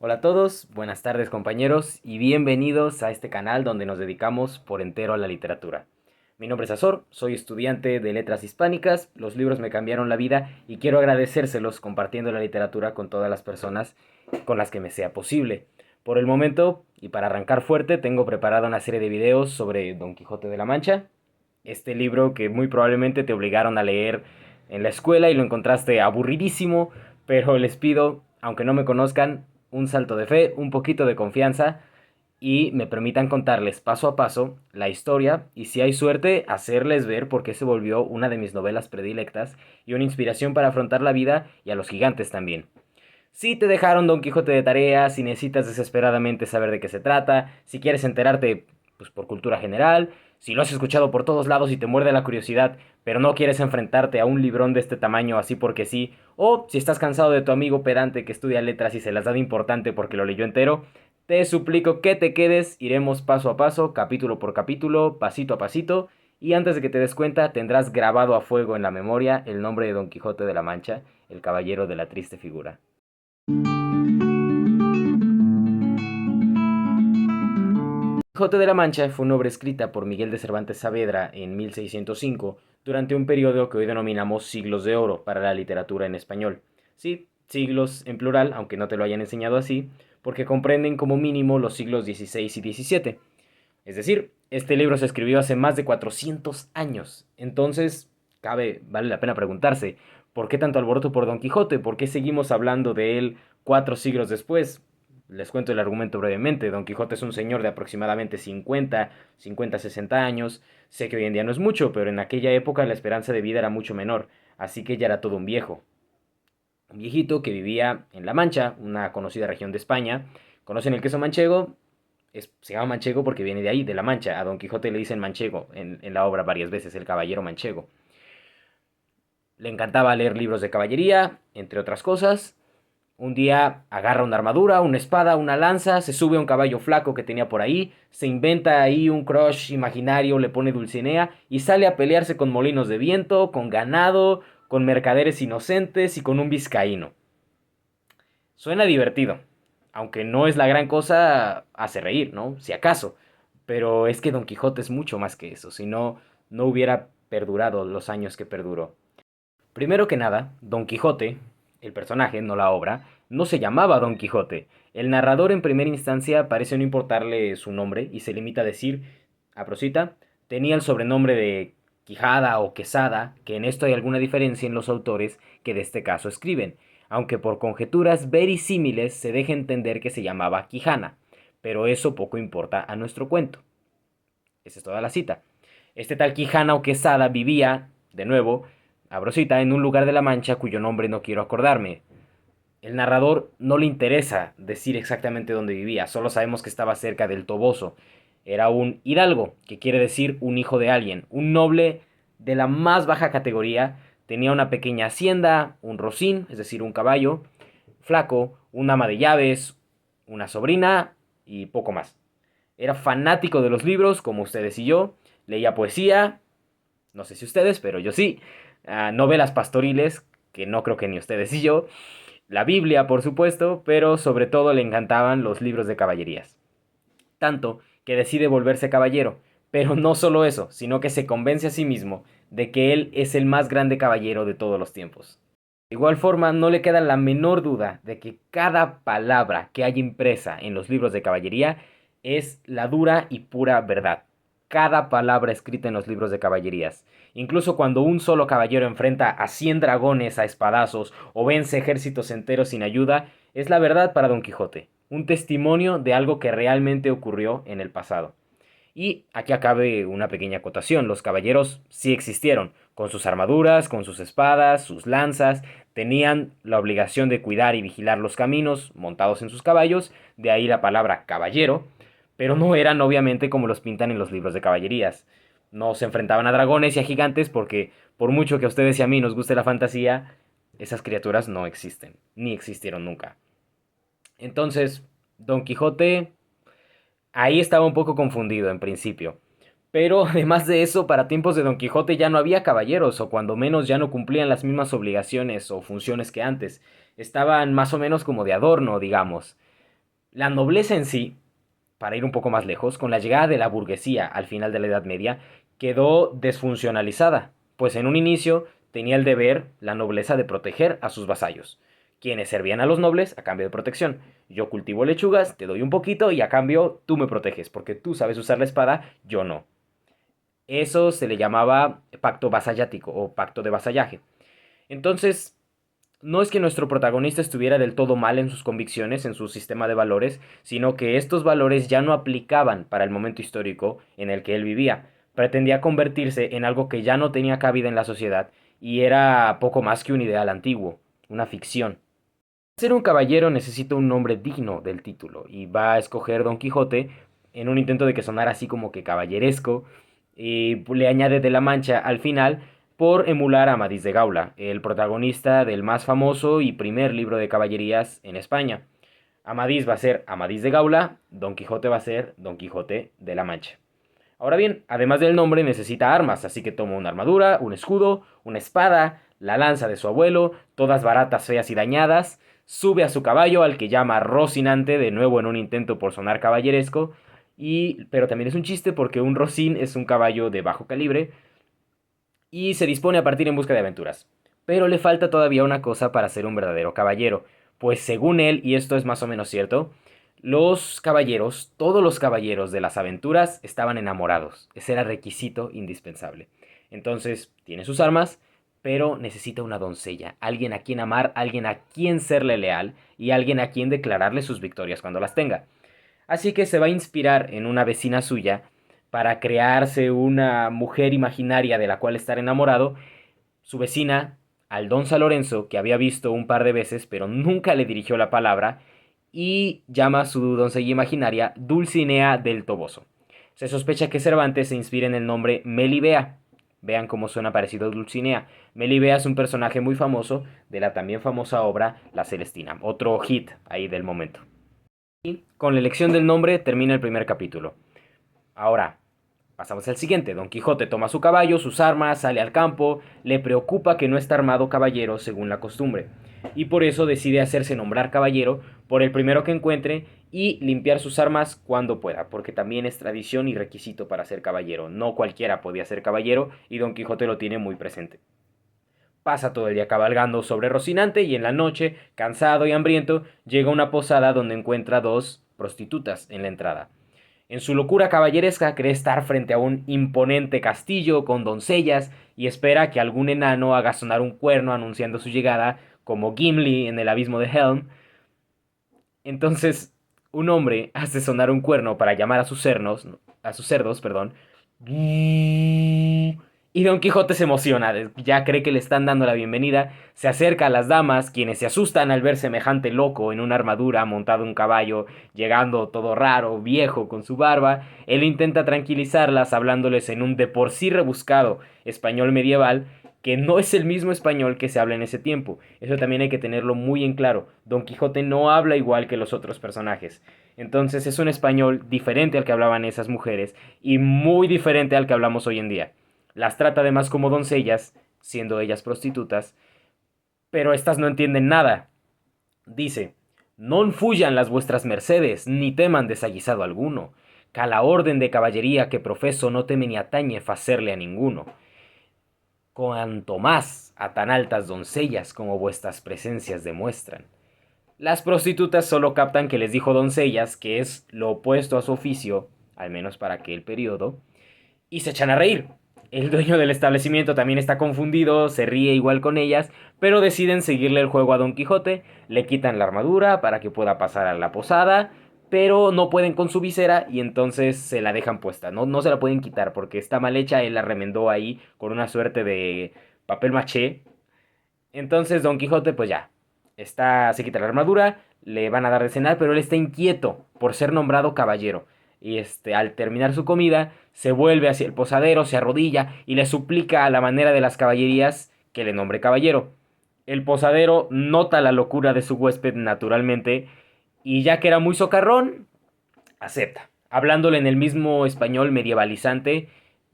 Hola a todos, buenas tardes compañeros y bienvenidos a este canal donde nos dedicamos por entero a la literatura. Mi nombre es Azor, soy estudiante de Letras Hispánicas, los libros me cambiaron la vida y quiero agradecérselos compartiendo la literatura con todas las personas con las que me sea posible. Por el momento, y para arrancar fuerte, tengo preparada una serie de videos sobre Don Quijote de la Mancha, este libro que muy probablemente te obligaron a leer en la escuela y lo encontraste aburridísimo, pero les pido, aunque no me conozcan, un salto de fe, un poquito de confianza y me permitan contarles paso a paso la historia y si hay suerte hacerles ver por qué se volvió una de mis novelas predilectas y una inspiración para afrontar la vida y a los gigantes también. Si te dejaron Don Quijote de tarea, si necesitas desesperadamente saber de qué se trata, si quieres enterarte pues por cultura general, si lo has escuchado por todos lados y te muerde la curiosidad, pero no quieres enfrentarte a un librón de este tamaño así porque sí, o si estás cansado de tu amigo pedante que estudia letras y se las da de importante porque lo leyó entero, te suplico que te quedes, iremos paso a paso, capítulo por capítulo, pasito a pasito, y antes de que te des cuenta tendrás grabado a fuego en la memoria el nombre de Don Quijote de la Mancha, el caballero de la triste figura. Quijote de la Mancha fue una obra escrita por Miguel de Cervantes Saavedra en 1605 durante un periodo que hoy denominamos siglos de oro para la literatura en español. Sí, siglos en plural, aunque no te lo hayan enseñado así, porque comprenden como mínimo los siglos XVI y XVII. Es decir, este libro se escribió hace más de 400 años. Entonces, vale la pena preguntarse, ¿por qué tanto alboroto por Don Quijote? ¿Por qué seguimos hablando de él 4 siglos después? Les cuento el argumento brevemente. Don Quijote es un señor de aproximadamente 60 años. Sé que hoy en día no es mucho, pero en aquella época la esperanza de vida era mucho menor, así que ya era todo un viejo. Un viejito que vivía en La Mancha, una conocida región de España. ¿Conocen el queso manchego? Se llama manchego porque viene de ahí, de La Mancha. A Don Quijote le dicen manchego en la obra varias veces, el caballero manchego. Le encantaba leer libros de caballería, entre otras cosas. Un día agarra una armadura, una espada, una lanza, se sube a un caballo flaco que tenía por ahí, se inventa ahí un crush imaginario, le pone Dulcinea y sale a pelearse con molinos de viento, con ganado, con mercaderes inocentes y con un vizcaíno. Suena divertido, aunque no es la gran cosa, hace reír, ¿no? Si acaso. Pero es que Don Quijote es mucho más que eso, si no, no hubiera perdurado los años que perduró. Primero que nada, Don Quijote, el personaje, no la obra, no se llamaba Don Quijote. El narrador en primera instancia parece no importarle su nombre y se limita a decir, a prosita, tenía el sobrenombre de Quijada o Quesada, que en esto hay alguna diferencia en los autores que de este caso escriben, aunque por conjeturas verisímiles se deja entender que se llamaba Quijana, pero eso poco importa a nuestro cuento. Esa es toda la cita. Este tal Quijana o Quesada vivía, de nuevo, a Brosita, en un lugar de la Mancha cuyo nombre no quiero acordarme. El narrador no le interesa decir exactamente dónde vivía, solo sabemos que estaba cerca del Toboso. Era un hidalgo, que quiere decir un hijo de alguien, un noble de la más baja categoría, tenía una pequeña hacienda, un rocín, es decir, un caballo, flaco, un ama de llaves, una sobrina y poco más. Era fanático de los libros, como ustedes y yo, leía poesía, no sé si ustedes, pero yo sí, novelas pastoriles, que no creo que ni ustedes y yo, la Biblia, por supuesto, pero sobre todo le encantaban los libros de caballerías. Tanto que decide volverse caballero, pero no solo eso, sino que se convence a sí mismo de que él es el más grande caballero de todos los tiempos. De igual forma, no le queda la menor duda de que cada palabra que hay impresa en los libros de caballería es la dura y pura verdad. Cada palabra escrita en los libros de caballerías. Incluso cuando un solo caballero enfrenta a 100 dragones a espadazos o vence ejércitos enteros sin ayuda, es la verdad para Don Quijote. Un testimonio de algo que realmente ocurrió en el pasado. Y aquí acabe una pequeña acotación. Los caballeros sí existieron, con sus armaduras, con sus espadas, sus lanzas, tenían la obligación de cuidar y vigilar los caminos, montados en sus caballos, de ahí la palabra caballero, pero no eran obviamente como los pintan en los libros de caballerías. No se enfrentaban a dragones y a gigantes porque, por mucho que a ustedes y a mí nos guste la fantasía, esas criaturas no existen, ni existieron nunca. Entonces, Don Quijote ahí estaba un poco confundido en principio. Pero además de eso, para tiempos de Don Quijote ya no había caballeros, o cuando menos ya no cumplían las mismas obligaciones o funciones que antes. Estaban más o menos como de adorno, digamos. La nobleza en sí, para ir un poco más lejos, con la llegada de la burguesía al final de la Edad Media, quedó desfuncionalizada, pues en un inicio tenía el deber la nobleza de proteger a sus vasallos, quienes servían a los nobles a cambio de protección. Yo cultivo lechugas, te doy un poquito y a cambio tú me proteges, porque tú sabes usar la espada, yo no. Eso se le llamaba pacto vasallático o pacto de vasallaje. Entonces, no es que nuestro protagonista estuviera del todo mal en sus convicciones, en su sistema de valores, sino que estos valores ya no aplicaban para el momento histórico en el que él vivía. Pretendía convertirse en algo que ya no tenía cabida en la sociedad y era poco más que un ideal antiguo, una ficción. Ser un caballero necesita un nombre digno del título y va a escoger Don Quijote en un intento de que sonara así como que caballeresco y le añade de la Mancha al final por emular a Amadís de Gaula, el protagonista del más famoso y primer libro de caballerías en España. Amadís va a ser Amadís de Gaula, Don Quijote va a ser Don Quijote de la Mancha. Ahora bien, además del nombre necesita armas, así que toma una armadura, un escudo, una espada, la lanza de su abuelo, todas baratas, feas y dañadas, sube a su caballo al que llama Rocinante, de nuevo en un intento por sonar caballeresco, pero también es un chiste porque un Rocín es un caballo de bajo calibre, y se dispone a partir en busca de aventuras. Pero le falta todavía una cosa para ser un verdadero caballero, pues según él, y esto es más o menos cierto, los caballeros, todos los caballeros de las aventuras estaban enamorados. Ese era requisito indispensable. Entonces, tiene sus armas, pero necesita una doncella, alguien a quien amar, alguien a quien serle leal y alguien a quien declararle sus victorias cuando las tenga. Así que se va a inspirar en una vecina suya para crearse una mujer imaginaria de la cual estar enamorado. Su vecina, Aldonza Lorenzo, que había visto un par de veces pero nunca le dirigió la palabra, y llama a su doncella imaginaria Dulcinea del Toboso. Se sospecha que Cervantes se inspira en el nombre Melibea. Vean cómo suena parecido a Dulcinea. Melibea es un personaje muy famoso de la también famosa obra La Celestina, otro hit ahí del momento. Y con la elección del nombre termina el primer capítulo. Ahora, pasamos al siguiente. Don Quijote toma su caballo, sus armas, sale al campo, le preocupa que no está armado caballero según la costumbre, y por eso decide hacerse nombrar caballero por el primero que encuentre y limpiar sus armas cuando pueda, porque también es tradición y requisito para ser caballero. No cualquiera podía ser caballero y Don Quijote lo tiene muy presente. Pasa todo el día cabalgando sobre Rocinante y en la noche, cansado y hambriento, llega a una posada donde encuentra dos prostitutas en la entrada. En su locura caballeresca cree estar frente a un imponente castillo con doncellas y espera que algún enano haga sonar un cuerno anunciando su llegada, como Gimli en el abismo de Helm. Entonces, un hombre hace sonar un cuerno para llamar a sus cerdos, perdón. Y Don Quijote se emociona, ya cree que le están dando la bienvenida, se acerca a las damas, quienes se asustan al ver semejante loco en una armadura, montado en un caballo, llegando todo raro, viejo, con su barba. Él intenta tranquilizarlas hablándoles en un de por sí rebuscado español medieval, que no es el mismo español que se habla en ese tiempo. Eso también hay que tenerlo muy en claro. Don Quijote no habla igual que los otros personajes. Entonces es un español diferente al que hablaban esas mujeres y muy diferente al que hablamos hoy en día. Las trata además como doncellas, siendo ellas prostitutas, pero estas no entienden nada. Dice: non fuyan las vuestras mercedes, ni teman desaguisado alguno, que a la orden de caballería que profeso no teme ni atañe facerle a ninguno. Cuanto más a tan altas doncellas como vuestras presencias demuestran. Las prostitutas solo captan que les dijo doncellas, que es lo opuesto a su oficio, al menos para aquel periodo, y se echan a reír. El dueño del establecimiento también está confundido, se ríe igual con ellas, pero deciden seguirle el juego a Don Quijote, le quitan la armadura para que pueda pasar a la posada, pero no pueden con su visera y entonces se la dejan puesta, no se la pueden quitar porque está mal hecha, él la remendó ahí con una suerte de papel maché. Entonces Don Quijote pues ya, se quita la armadura, le van a dar de cenar, pero él está inquieto por ser nombrado caballero. Y al terminar su comida, se vuelve hacia el posadero, se arrodilla y le suplica a la manera de las caballerías que le nombre caballero. El posadero nota la locura de su huésped naturalmente, y ya que era muy socarrón, acepta, hablándole en el mismo español medievalizante,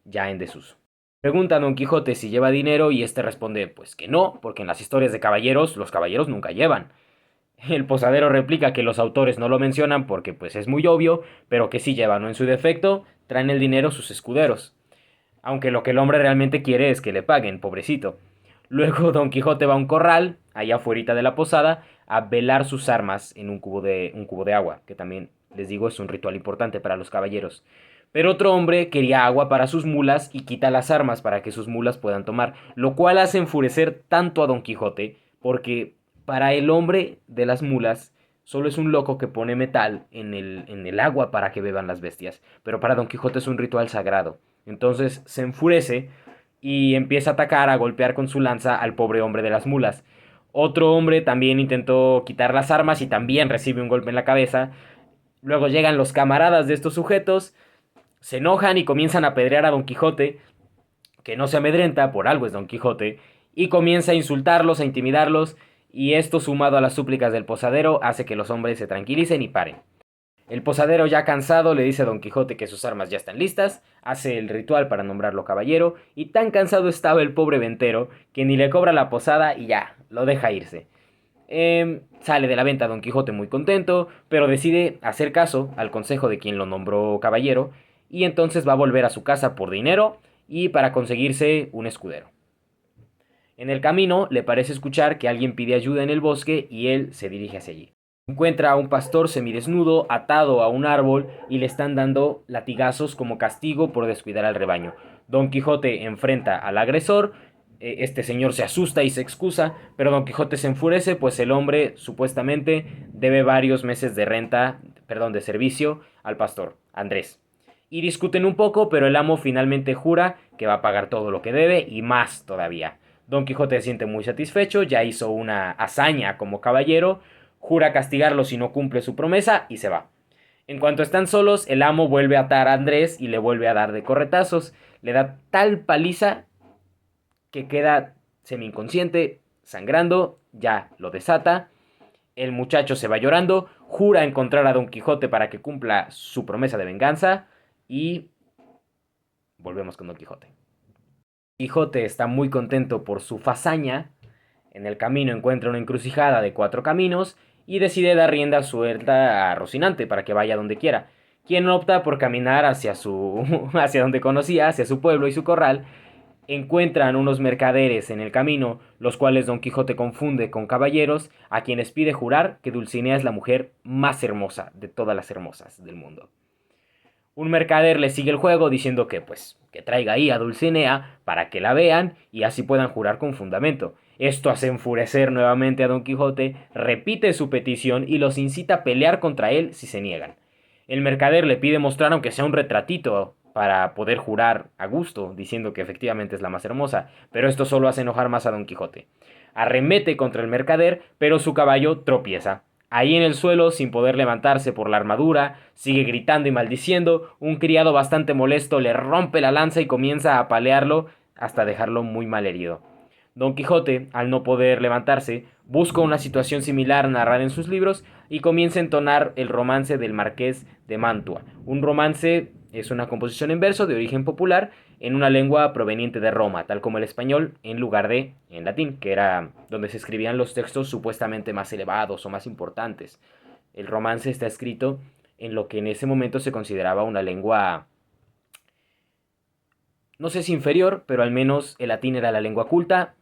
ya en desuso. Pregunta a Don Quijote si lleva dinero y este responde pues que no, porque en las historias de caballeros los caballeros nunca llevan. El posadero replica que los autores no lo mencionan porque pues es muy obvio, pero que sí llevan, ¿no? En su defecto, traen el dinero sus escuderos. Aunque lo que el hombre realmente quiere es que le paguen, pobrecito. Luego Don Quijote va a un corral, allá afuera de la posada, a velar sus armas en un cubo de agua, que también les digo es un ritual importante para los caballeros. Pero otro hombre quería agua para sus mulas y quita las armas para que sus mulas puedan tomar, lo cual hace enfurecer tanto a Don Quijote, porque para el hombre de las mulas solo es un loco que pone metal en el agua para que beban las bestias, pero para Don Quijote es un ritual sagrado. Entonces se enfurece y empieza a atacar, a golpear con su lanza al pobre hombre de las mulas. Otro hombre también intentó quitar las armas y también recibe un golpe en la cabeza. Luego llegan los camaradas de estos sujetos, se enojan y comienzan a apedrear a Don Quijote, que no se amedrenta, por algo es Don Quijote, y comienza a insultarlos, a intimidarlos, y esto sumado a las súplicas del posadero hace que los hombres se tranquilicen y paren. El posadero, ya cansado, le dice a Don Quijote que sus armas ya están listas, hace el ritual para nombrarlo caballero, y tan cansado estaba el pobre ventero que ni le cobra la posada y ya, lo deja irse. Sale de la venta Don Quijote muy contento, pero decide hacer caso al consejo de quien lo nombró caballero, y entonces va a volver a su casa por dinero y para conseguirse un escudero. En el camino le parece escuchar que alguien pide ayuda en el bosque y él se dirige hacia allí. Encuentra a un pastor semidesnudo atado a un árbol y le están dando latigazos como castigo por descuidar al rebaño. Don Quijote enfrenta al agresor, este señor se asusta y se excusa, pero Don Quijote se enfurece pues el hombre supuestamente debe varios meses de renta, perdón, de servicio al pastor Andrés. Y discuten un poco, pero el amo finalmente jura que va a pagar todo lo que debe y más todavía. Don Quijote se siente muy satisfecho, ya hizo una hazaña como caballero, jura castigarlo si no cumple su promesa y se va. En cuanto están solos, el amo vuelve a atar a Andrés y le vuelve a dar de corretazos. Le da tal paliza que queda semi inconsciente, sangrando, ya lo desata. El muchacho se va llorando, jura encontrar a Don Quijote para que cumpla su promesa de venganza y volvemos con Don Quijote. Quijote está muy contento por su fazaña. En el camino encuentra una encrucijada de 4 caminos y decide dar rienda suelta a Rocinante para que vaya donde quiera, quien opta por caminar hacia donde conocía, hacia su pueblo y su corral. Encuentran unos mercaderes en el camino, los cuales Don Quijote confunde con caballeros, a quienes pide jurar que Dulcinea es la mujer más hermosa de todas las hermosas del mundo. Un mercader le sigue el juego diciendo que pues que traiga ahí a Dulcinea para que la vean y así puedan jurar con fundamento. Esto hace enfurecer nuevamente a Don Quijote, repite su petición y los incita a pelear contra él si se niegan. El mercader le pide mostrar aunque sea un retratito para poder jurar a gusto, diciendo que efectivamente es la más hermosa, pero esto solo hace enojar más a Don Quijote. Arremete contra el mercader, pero su caballo tropieza. Ahí en el suelo, sin poder levantarse por la armadura, sigue gritando y maldiciendo. Un criado bastante molesto le rompe la lanza y comienza a apalearlo hasta dejarlo muy mal herido. Don Quijote, al no poder levantarse, busca una situación similar narrada en sus libros y comienza a entonar el romance del Marqués de Mantua. Un romance es una composición en verso de origen popular en una lengua proveniente de Roma, tal como el español, en lugar de en latín, que era donde se escribían los textos supuestamente más elevados o más importantes. El romance está escrito en lo que en ese momento se consideraba una lengua, no sé si inferior, pero al menos el latín era la lengua culta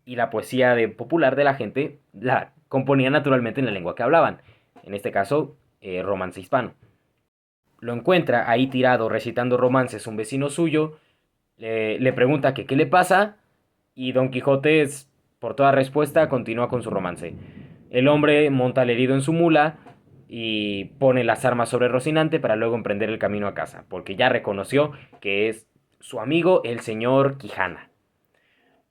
y la poesía popular de la gente la componía naturalmente en la lengua que hablaban, en este caso romance hispano. Lo encuentra ahí tirado recitando romances un vecino suyo, le pregunta que qué le pasa y Don Quijote, por toda respuesta, continúa con su romance. El hombre monta al herido en su mula y pone las armas sobre Rocinante para luego emprender el camino a casa, porque ya reconoció que es su amigo el señor Quijana.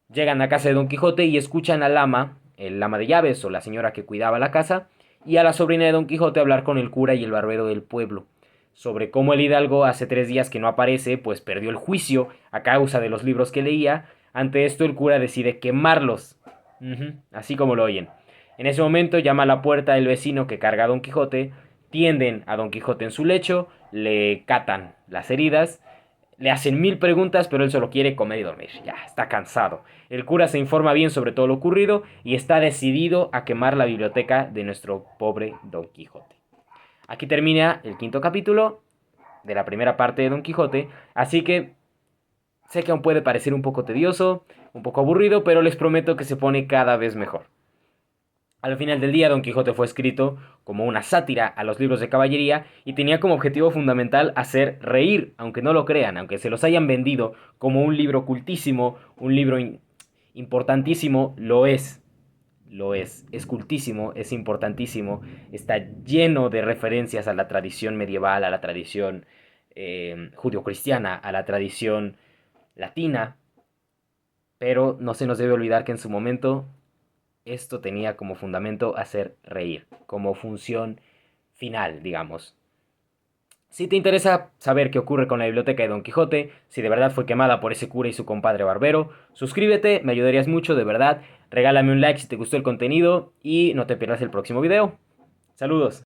Llegan a casa de Don Quijote y escuchan al ama, el ama de llaves o la señora que cuidaba la casa, y a la sobrina de Don Quijote hablar con el cura y el barbero del pueblo, sobre cómo el hidalgo hace 3 días que no aparece, pues perdió el juicio a causa de los libros que leía. Ante esto el cura decide quemarlos, así como lo oyen. En ese momento llama a la puerta el vecino que carga a Don Quijote, tienden a Don Quijote en su lecho, le catan las heridas, Le hacen 1000 preguntas, pero él solo quiere comer y dormir. Ya, está cansado. El cura se informa bien sobre todo lo ocurrido y está decidido a quemar la biblioteca de nuestro pobre Don Quijote. Aquí termina el quinto capítulo de la primera parte de Don Quijote, así que sé que aún puede parecer un poco tedioso, un poco aburrido, pero les prometo que se pone cada vez mejor. Al final del día, Don Quijote fue escrito como una sátira a los libros de caballería y tenía como objetivo fundamental hacer reír, aunque no lo crean, aunque se los hayan vendido como un libro cultísimo, un libro importantísimo, es cultísimo, es importantísimo, está lleno de referencias a la tradición medieval, a la tradición judio-cristiana, a la tradición latina, pero no se nos debe olvidar que en su momento esto tenía como fundamento hacer reír, como función final, digamos. Si te interesa saber qué ocurre con la biblioteca de Don Quijote, si de verdad fue quemada por ese cura y su compadre barbero, suscríbete, me ayudarías mucho, de verdad. Regálame un like si te gustó el contenido y no te pierdas el próximo video. Saludos.